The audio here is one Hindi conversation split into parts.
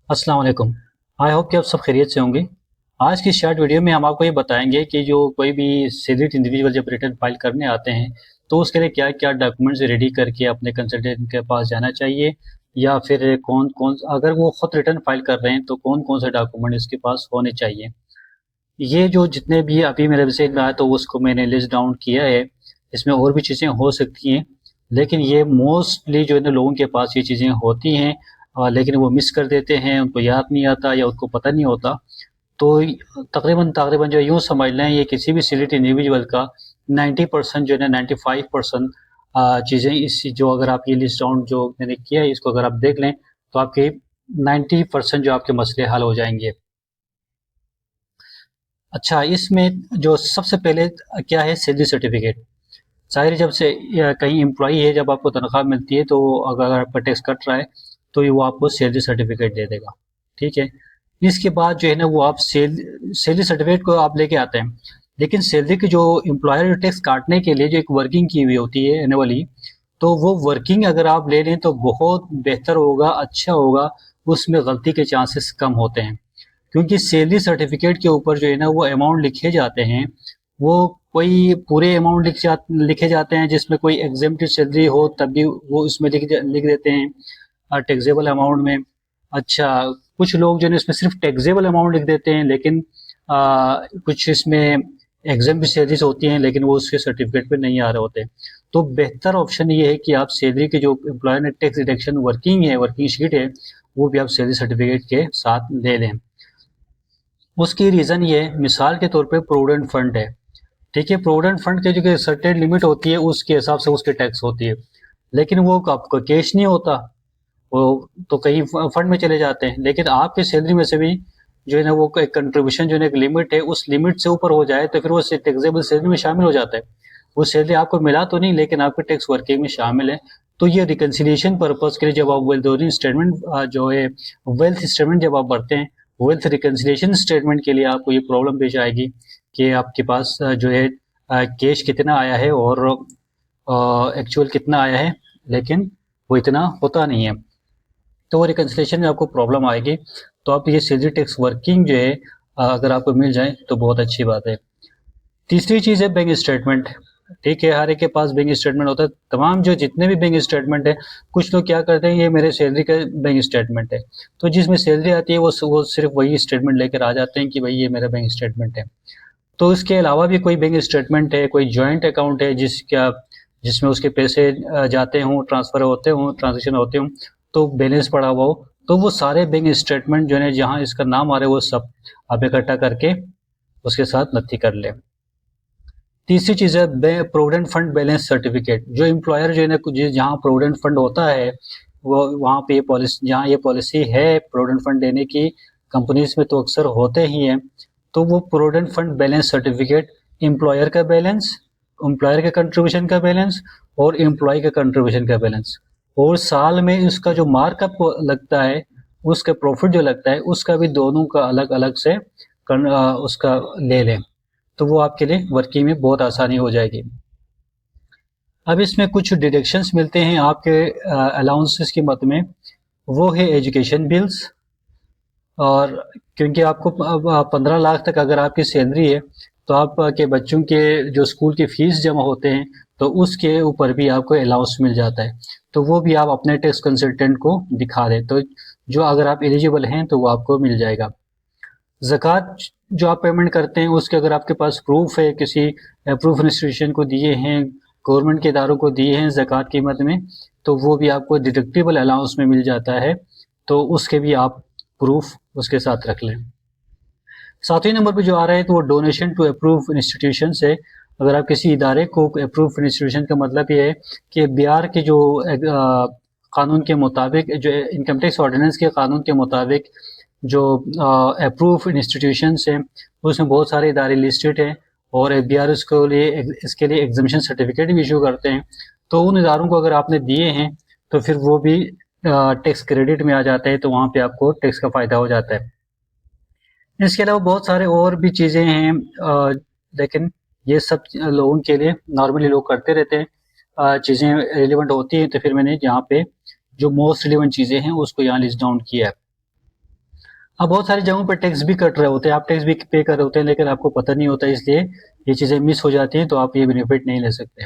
अस्सलाम वालेकुम। आई होप कि आप सब खैरियत से होंगे। आज की शॉर्ट वीडियो में हम आपको ये बताएंगे कि जो कोई भी सैलरीड इंडिविजुअल जब रिटर्न फाइल करने आते हैं, तो उसके लिए क्या-क्या डॉक्यूमेंट्स रेडी करके अपने कंसल्टेंट के पास जाना चाहिए, या फिर कौन-कौन अगर वो खुद रिटर्न फाइल कर रहे हैं तो कौन-कौन से डॉक्यूमेंट उसके पास होने चाहिए। ये जो जितने भी अभी मेरे मैसेज में आया तो उसको मैंने लिस्ट डाउन किया है। इसमें और भी चीज़ें हो सकती हैं, लेकिन ये मोस्टली जो है ना लोगों के पास ये चीज़ें होती हैं, लेकिन वो मिस कर देते हैं, उनको याद नहीं आता या उनको पता नहीं होता। तो तकरीबन तकरीबन जो यूँ समझ लें, ये किसी भी सिलेक्ट इंडिविजुअल का 90% जो है ना 95% चीज़ें इस जो अगर आप ये लिस्ट डाउन जो मैंने किया है इसको अगर आप देख लें तो आपके 90% जो आपके मसले हल हो जाएँगे। अच्छा, इसमें जो सबसे पहले क्या है, सैलरी सर्टिफिकेट। ज़ाहिर जब से कहीं एम्प्लॉई है, जब आपको तनख्वाह मिलती है तो अगर आपका टैक्स कट रहा है तो ये वो आपको सैलरी सर्टिफिकेट दे देगा। ठीक है। इसके बाद जो है ना वो आप सैलरी सर्टिफिकेट को आप लेके आते हैं, लेकिन सैलरी की जो एम्प्लॉयर टैक्स काटने के लिए जो एक वर्किंग की हुई होती है एनुअली, तो वो वर्किंग अगर आप ले लें तो बहुत बेहतर होगा, अच्छा होगा। उसमें गलती के चांसेस कम होते हैं, क्योंकि सैलरी सर्टिफिकेट के ऊपर जो है ना वो अमाउंट लिखे जाते हैं, वो कोई पूरे अमाउंट लिखे जाते हैं जिसमें कोई एग्जेम्प्टेड सैलरी हो तब भी वो इसमें लिख देते हैं टैक्सेबल अमाउंट में। अच्छा, कुछ लोग जो है इसमें सिर्फ टैक्सेबल अमाउंट लिख देते हैं, लेकिन कुछ इसमें एग्जेम्प्ट सैलरीज होती हैं लेकिन वो उसके सर्टिफिकेट पे नहीं आ रहे होते। तो बेहतर ऑप्शन ये है कि आप सैलरी की जो एम्प्लॉयर ने टैक्स डिडक्शन वर्किंग है, वर्किंग शीट है, वो भी आप सैलरी सर्टिफिकेट के साथ ले लें। उसकी रीज़न ये है, मिसाल के तौर पे प्रोविडेंट फंड है। ठीक है, प्रोविडेंट फंड की जो सर्टेन लिमिट होती है उसके हिसाब से उसकी टैक्स होती है, लेकिन वो आपका कैश नहीं होता, वो तो कहीं फंड में चले जाते हैं। लेकिन आपकी सैलरी में से भी जो है ना वो एक कंट्रीब्यूशन जो है एक लिमिट है, उस लिमिट से ऊपर हो जाए तो फिर वो टैक्सेबल सैलरी में शामिल हो जाता है। वो सैलरी आपको मिला तो नहीं, लेकिन आपके टैक्स वर्किंग में शामिल है। तो ये रिकन्सिलिएशन पर्पज के लिए जब आप वेल्थ स्टेटमेंट जो है वेल्थ स्टेटमेंट जब आप भरते हैं, वेल्थ रिकन्सिलिएशन स्टेटमेंट के लिए आपको ये प्रॉब्लम पेश आएगी कि आपके पास जो है कैश कितना आया है और एक्चुअल कितना आया है, लेकिन वो इतना होता नहीं है। तो वो रिकन्सिलिएशन में आपको प्रॉब्लम आएगी। तो आप ये सैलरी टैक्स वर्किंग जो है अगर आपको मिल जाए तो बहुत अच्छी बात है। तीसरी चीज़ है बैंक स्टेटमेंट। ठीक है, हर एक के पास बैंक स्टेटमेंट होता है। तमाम जो जितने भी बैंक स्टेटमेंट है, कुछ लोग क्या करते हैं, ये मेरे सैलरी का बैंक स्टेटमेंट है, तो जिसमें सैलरी आती है वो सिर्फ वही स्टेटमेंट लेकर आ जाते हैं कि भाई ये मेरा बैंक स्टेटमेंट है। तो इसके अलावा भी कोई बैंक स्टेटमेंट है, कोई जॉइंट अकाउंट है जिसमें उसके पैसे जाते हों, ट्रांसफ़र होते हों, ट्रांज़ैक्शन होते हों, तो बैलेंस पड़ा हुआ हो, तो वो सारे बैंक स्टेटमेंट जो है जहाँ इसका नाम आ रहा है वो सब आप इकट्ठा करके उसके साथ नत्थी कर लें। तीसरी चीज़ है प्रोविडेंट फंड बैलेंस सर्टिफिकेट। जो एम्प्लॉयर जो है ना जहाँ प्रोविडेंट फंड होता है, वो वहाँ पे ये पॉलिसी, जहाँ ये पॉलिसी है प्रोविडेंट फंड देने की, कंपनीज में तो अक्सर होते ही हैं। तो वो provident fund balance certificate, employer का बैलेंस, एम्प्लॉयर के कंट्रीब्यूशन का बैलेंस और एम्प्लॉय के कंट्रीब्यूशन का बैलेंस, और साल में उसका जो मार्कअप लगता है, उसका प्रॉफिट जो लगता है, उसका भी दोनों का अलग अलग से उसका ले लें, तो वो आपके लिए वर्किंग में बहुत आसानी हो जाएगी। अब इसमें कुछ डिडक्शंस मिलते हैं आपके अलाउंसेस की मद में, वो है एजुकेशन बिल्स। और क्योंकि आपको 15 लाख तक अगर आपकी सैलरी है, तो आपके बच्चों के जो स्कूल की फीस जमा होते हैं, तो उसके ऊपर भी आपको अलाउंस मिल जाता है, तो वो भी आप अपने टैक्स कंसल्टेंट को दिखा दें, तो जो अगर आप एलिजिबल हैं तो वो आपको मिल जाएगा। ज़कात जो आप पेमेंट करते हैं उसके अगर आपके पास प्रूफ है, किसी अप्रूव इंस्टीट्यूशन को दिए हैं, गवर्नमेंट के इदारों को दिए हैं ज़कात की मद में, तो वो भी आपको डिडक्टिबल अलाउंस में मिल जाता है, तो उसके भी आप प्रूफ उसके साथ रख लें। सातवें नंबर पे जो आ रहा है तो वो डोनेशन टू अप्रूव इंस्टीट्यूशन है। अगर आप किसी इदारे को अप्रूव इंस्टीट्यूशन का मतलब ये है कि बिहार के जो कानून के मुताबिक, जो इनकम टैक्स ऑर्डिनेंस के कानून के मुताबिक जो अप्रूव इंस्टीट्यूशंस हैं, उसमें बहुत सारे इदारे लिस्टेड हैं, और एफबीआर इसके लिए एग्जामिशन सर्टिफिकेट भी इशू करते हैं। तो उन इदारों को अगर आपने दिए हैं तो फिर वो भी टैक्स क्रेडिट में आ जाता है, तो वहाँ पे आपको टैक्स का फ़ायदा हो जाता है। इसके अलावा बहुत सारे और भी चीज़ें हैं, लेकिन ये सब लोगों के लिए नॉर्मली लोग करते रहते हैं। चीज़ें रिलेवेंट होती हैं तो फिर मैंने यहाँ पे जो मोस्ट रिलेवेंट चीज़ें हैं उसको यहाँ लिस्ट डाउन किया है। अब बहुत सारी जगहों पर टैक्स भी कट रहे होते हैं, आप टैक्स भी पे कर रहे होते हैं लेकिन आपको पता नहीं होता, इसलिए ये चीज़ें मिस हो जाती हैं, तो आप ये बेनिफिट नहीं ले सकते।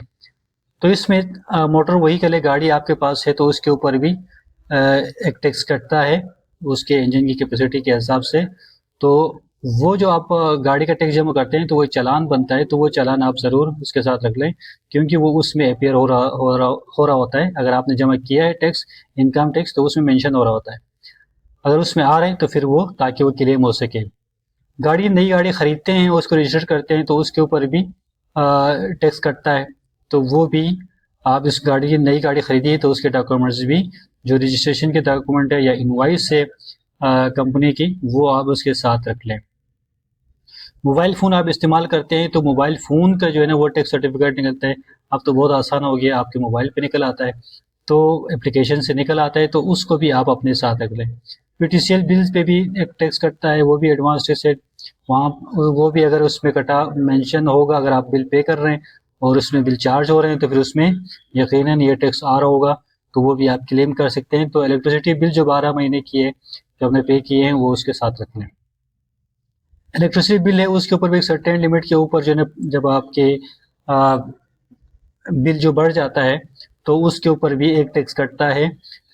तो इसमें मोटर व्हीकल गाड़ी आपके पास है तो उसके ऊपर भी एक टैक्स कटता है उसके इंजन की कैपेसिटी के हिसाब से। तो वो जो आप गाड़ी का टैक्स जमा करते हैं तो वो चालान बनता है, तो वो चालान आप ज़रूर उसके साथ रख लें, क्योंकि वो उसमें अपीयर हो रहा होता है। अगर आपने जमा किया है टैक्स, इनकम टैक्स, तो उसमें मेंशन हो रहा होता है। अगर उसमें आ रहे हैं तो फिर वो, ताकि वो क्लेम हो सके। नई गाड़ी खरीदते हैं, उसको रजिस्टर करते हैं, तो उसके ऊपर भी टैक्स कटता है। तो वो भी, आप इस गाड़ी की नई गाड़ी खरीदी है तो उसके डॉक्यूमेंट्स भी, जो रजिस्ट्रेशन के डॉक्यूमेंट है या इनवॉइस है कंपनी की, वो आप उसके साथ रख लें। मोबाइल फ़ोन आप इस्तेमाल करते हैं तो मोबाइल फ़ोन का जो है ना वो टैक्स सर्टिफिकेट निकलता है। अब तो बहुत आसान हो गया, आपके मोबाइल पे निकल आता है, तो एप्लीकेशन से निकल आता है, तो उसको भी आप अपने साथ रख लें। पीटीसीएल बिल्स पे भी एक टैक्स कटता है, वो भी एडवांस टैक्स है। वहाँ वो भी अगर उसमें कटा मेंशन होगा, अगर आप बिल पे कर रहे हैं और उसमें बिल चार्ज हो रहे हैं तो फिर उसमें यकीनन ये टैक्स आ रहा होगा, तो वो भी आप क्लेम कर सकते हैं। तो इलेक्ट्रिसिटी बिल जो 12 महीने की है, जो आपने पे किए हैं, वो उसके साथ रख लें। इलेक्ट्रिसिटी बिल है उसके ऊपर भी एक सर्टेन लिमिट के ऊपर जो है ना, जब आपके बिल जो बढ़ जाता है तो उसके ऊपर भी एक टैक्स कटता है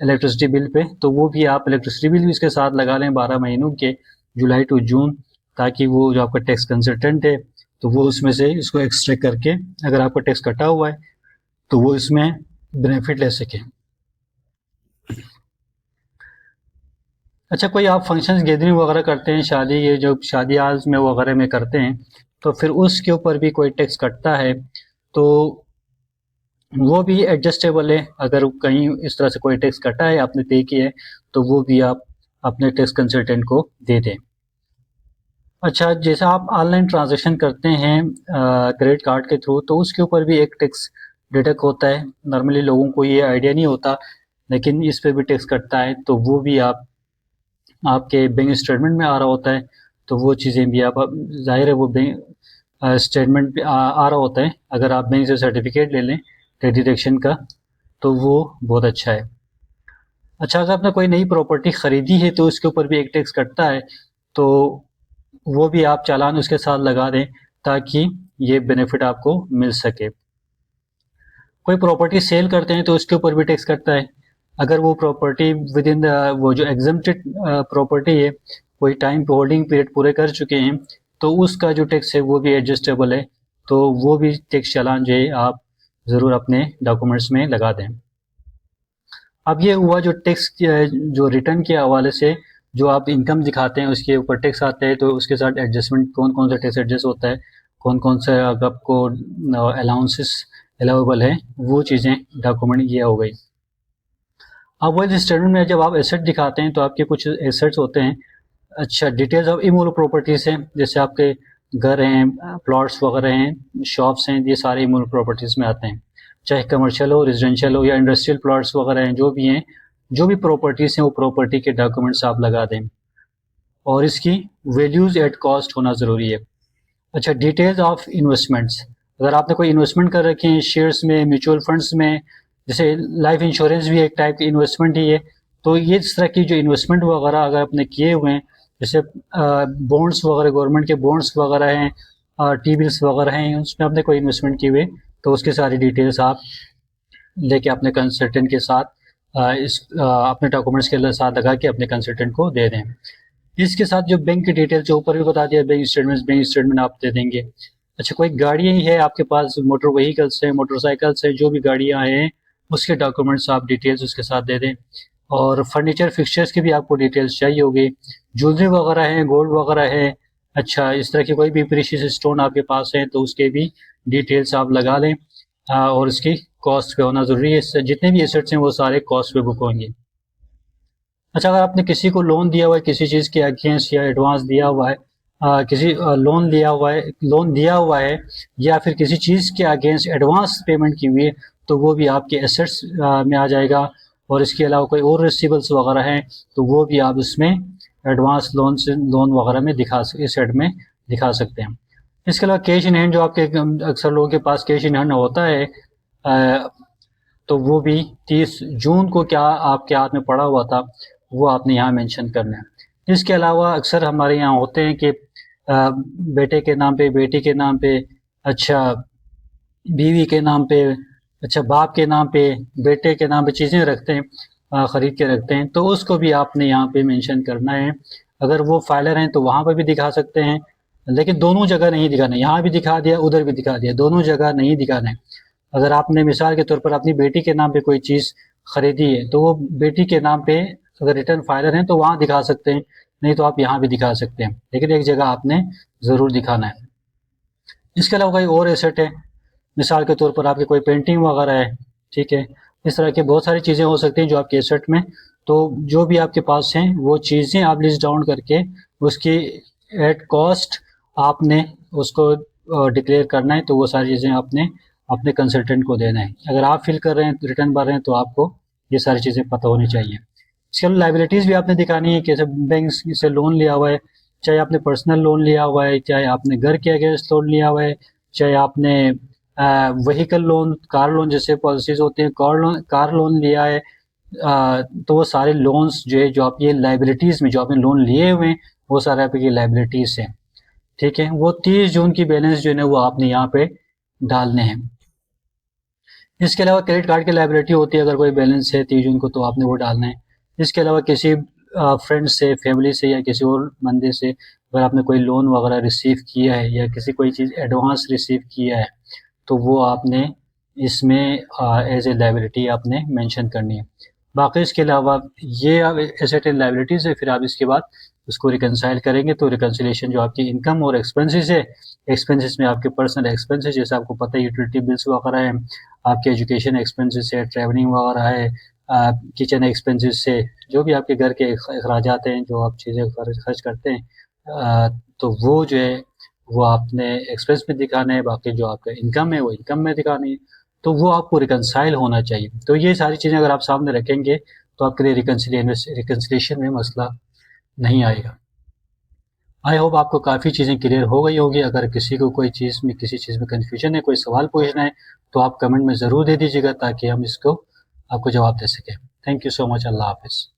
इलेक्ट्रिसिटी बिल पे। तो वो भी आप इलेक्ट्रिसिटी बिल भी इसके साथ लगा लें 12 महीनों के, जुलाई टू जून, ताकि वो जो आपका टैक्स कंसल्टेंट है तो वो उसमें से इसको एक्सट्रैक्ट करके, अगर आपका टैक्स कटा हुआ है तो वो इसमें बेनिफिट ले सके। अच्छा, कोई आप फंक्शंस गैदरिंग वगैरह करते हैं, शादी, ये जो शादी आज में वगैरह में करते हैं, तो फिर उसके ऊपर भी कोई टैक्स कटता है, तो वो भी एडजस्टेबल है। अगर कहीं इस तरह से कोई टैक्स कटा है, आपने पे किया है, तो वो भी आप अपने टैक्स कंसल्टेंट को दे दें। अच्छा, जैसा आप ऑनलाइन ट्रांजैक्शन करते हैं क्रेडिट कार्ड के थ्रू, तो उसके ऊपर भी एक टैक्स डिडक्ट होता है। नॉर्मली लोगों को ये आइडिया नहीं होता, लेकिन इस पे भी टैक्स कटता है, तो वो भी आप आपके बैंक स्टेटमेंट में आ रहा होता है। तो वो चीज़ें भी आप, ज़ाहिर है वो बैंक स्टेटमेंट पे आ रहा होता है। अगर आप बैंक से सर्टिफिकेट ले लें टैक्स डिडक्शन का, तो वो बहुत अच्छा है। अच्छा, अगर आपने कोई नई प्रॉपर्टी खरीदी है तो उसके ऊपर भी एक टैक्स कटता है, तो वो भी आप चालान उसके साथ लगा दें, ताकि ये बेनिफिट आपको मिल सके। कोई प्रॉपर्टी सेल करते हैं तो उसके ऊपर भी टैक्स कटता है। अगर वो प्रॉपर्टी विद इन वो जो एग्जम्प्टेड प्रॉपर्टी है, कोई टाइम होल्डिंग पीरियड पूरे कर चुके हैं, तो उसका जो टैक्स है वो भी एडजस्टेबल है। तो वो भी टैक्स चालान जो है आप ज़रूर अपने डॉक्यूमेंट्स में लगा दें। अब ये हुआ जो टैक्स जो रिटर्न के हवाले से, जो आप इनकम दिखाते हैं उसके ऊपर टैक्स आता है, तो उसके साथ एडजस्टमेंट कौन कौन सा टैक्स एडजस्ट होता है, कौन कौन सा आपको अलाउंसेस अलाउेबल है, वो चीज़ें डॉक्यूमेंट ये हो गई। अब वो स्टेटमेंट में जब आप एसेट दिखाते हैं तो आपके कुछ एसेट्स होते हैं। अच्छा, डिटेल्स ऑफ इमूवेबल प्रॉपर्टीज़ हैं, जैसे आपके घर हैं, प्लॉट्स वगैरह हैं, शॉप्स हैं, ये सारे इमूवेबल प्रॉपर्टीज़ में आते हैं। चाहे कमर्शियल हो, रेजिडेंशियल हो या इंडस्ट्रियल प्लॉट्स वगैरह हैं, जो भी हैं, जो भी प्रॉपर्टीज़ हैं, वो प्रॉपर्टी के डॉक्यूमेंट्स आप लगा दें, और इसकी वैल्यूज़ एट कॉस्ट होना ज़रूरी है। अच्छा, डिटेल्स ऑफ इन्वेस्टमेंट्स, अगर आपने कोई इन्वेस्टमेंट कर रखे हैं शेयर्स में, म्यूचुअल फंड्स में, जैसे लाइफ इंश्योरेंस भी एक टाइप की इन्वेस्टमेंट ही है, तो ये इस तरह की जो इन्वेस्टमेंट वगैरह अगर आपने किए हुए हैं, जैसे बॉन्ड्स वगैरह, गवर्नमेंट के बॉन्ड्स वगैरह हैं, टी बिल्स वगैरह हैं, उसमें आपने कोई इन्वेस्टमेंट किए हुए, तो उसकी सारी डिटेल्स आप लेके अपने कंसल्टेंट के साथ अपने डॉक्यूमेंट्स के साथ लगा के अपने कंसल्टेंट को दे दें। इसके साथ जो बैंक की डिटेल जो ऊपर भी बता दिया, बैंक स्टेटमेंट आप दे देंगे। अच्छा, कोई गाड़ी ही है आपके पास, मोटर व्हीकल्स हैं, मोटरसाइकिल्स हैं, जो भी गाड़ियां हैं, उसके डॉक्यूमेंट्स आप डिटेल्स उसके साथ दे दें। और फर्नीचर फिक्सचर्स की भी आपको डिटेल्स चाहिए होगी, ज्वेलरी वगैरह है, गोल्ड वगैरह है। अच्छा, इस तरह की कोई भी प्रीशियस स्टोन आपके पास है तो उसके भी डिटेल्स आप लगा लें, और उसकी कॉस्ट पे होना ज़रूरी है। जितने भी एसेट्स हैं वो सारे कॉस्ट पे बुक होंगे। अच्छा, अगर आपने किसी को लोन दिया हुआ है किसी चीज़ के अगेंस्ट, या एडवांस दिया हुआ है, किसी लोन दिया हुआ है, या फिर किसी चीज़ के अगेंस्ट एडवांस पेमेंट की हुई है, तो वो भी आपके एसेट्स में आ जाएगा। और इसके अलावा कोई और रिसीवेबल्स वगैरह हैं तो वो भी आप इसमें एडवांस लोन वगैरह में इस हेड में दिखा सकते हैं। इसके अलावा कैश इन हैंड, जो आपके अक्सर लोगों के पास कैश इन हैंड होता है, तो वो भी 30 जून को क्या आपके हाथ में पड़ा हुआ था, वो आपने यहाँ मेंशन करना है। इसके अलावा अक्सर हमारे यहाँ होते हैं कि बेटे के नाम पे, बेटी के नाम पे, अच्छा बीवी के नाम पे, अच्छा बाप के नाम पे, बेटे के नाम पे चीज़ें रखते हैं, खरीद के रखते हैं, तो उसको भी आपने यहाँ पे मेंशन करना है। अगर वो फाइलर हैं तो वहाँ पर भी दिखा सकते हैं, लेकिन दोनों जगह नहीं दिखाना है, यहाँ भी दिखा दिया उधर भी दिखा दिया, दोनों जगह नहीं दिखाना है। अगर आपने मिसाल के तौर पर अपनी बेटी के नाम पे कोई चीज़ खरीदी है तो वो बेटी के नाम पे अगर रिटर्न फाइलर हैं तो वहाँ दिखा सकते हैं, नहीं तो आप यहाँ भी दिखा सकते हैं, लेकिन एक जगह आपने ज़रूर दिखाना है। इसके अलावा कोई और एसेट है, मिसाल के तौर पर आपकी कोई पेंटिंग वगैरह है, ठीक है, इस तरह की बहुत सारी चीज़ें हो सकती हैं जो आपके एसेट में, तो जो भी आपके पास हैं वो चीज़ें आप लिस्ट डाउन करके उसकी एट कॉस्ट आपने उसको डिक्लेयर करना है, तो वो सारी चीज़ें आपने अपने कंसल्टेंट को देना है। अगर आप फिल कर रहे हैं रिटर्न भर रहे हैं तो आपको ये सारी चीज़ें पता होनी चाहिए। इसके अलावा लाइबिलिटीज़ भी आपने दिखानी है, कैसे बैंक से लोन लिया हुआ है, चाहे आपने पर्सनल लोन लिया हुआ है, चाहे आपने घर के अगेंस्ट लोन लिया हुआ है, चाहे आपने व्हीकल लोन, कार लोन जैसे पॉलिसीज होते हैं, कार लोन लिया है, तो वो सारे लोन्स जो है, जो आप ये लाइबिलिटीज़ में जो आपने लोन लिए हुए हैं वो सारे आपकी लाइबिलिटीज़ हैं, ठीक है। वो 30 जून की बैलेंस जो है ना वो आपने यहाँ पे डालने हैं। इसके अलावा क्रेडिट कार्ड की लाइबिलिटी होती है, अगर कोई बैलेंस है 30 जून को तो आपने वो डालना है। इसके अलावा किसी फ्रेंड से, फैमिली से या किसी और बंदे से अगर आपने कोई लोन वगैरह रिसीव किया है या किसी कोई चीज़ एडवांस रिसीव किया है तो वो आपने इसमें एज ए लाइबिलिटी आपने मेंशन करनी है। बाकी इसके अलावा ये आप एसेट एंड लाइबिलिटीज़ है, फिर आप इसके बाद उसको रिकंसाइल करेंगे तो रिकंसिलेशन जो आपकी इनकम और एक्सपेंसेस है, एक्सपेंसेस में आपके पर्सनल एक्सपेंसेस जैसे आपको पता है यूटिलिटी बिल्स वगैरह है, आपके एजुकेशन एक्सपेंसेस है, ट्रैवलिंग वगैरह है, किचन एक्सपेंसेस से, जो भी आपके घर के अखराजात हैं जो आप चीज़ें खर्च करते हैं, तो वो जो है वो आपने एक्सपेंस में दिखाना है, बाकी जो आपका इनकम है वो इनकम में दिखानी है, तो वो आपको रिकंसाइल होना चाहिए। तो ये सारी चीज़ें अगर आप सामने रखेंगे तो आपके लिए रिकंसिलिएशन में मसला नहीं आएगा। आई होप आपको काफ़ी चीज़ें क्लियर हो गई होगी। अगर किसी को कोई चीज़ में, किसी चीज़ में कन्फ्यूजन है, कोई सवाल पूछना है तो आप कमेंट में ज़रूर दे दीजिएगा ताकि हम इसको आपको जवाब दे सकें। Thank you so much. अल्लाह हाफिज़।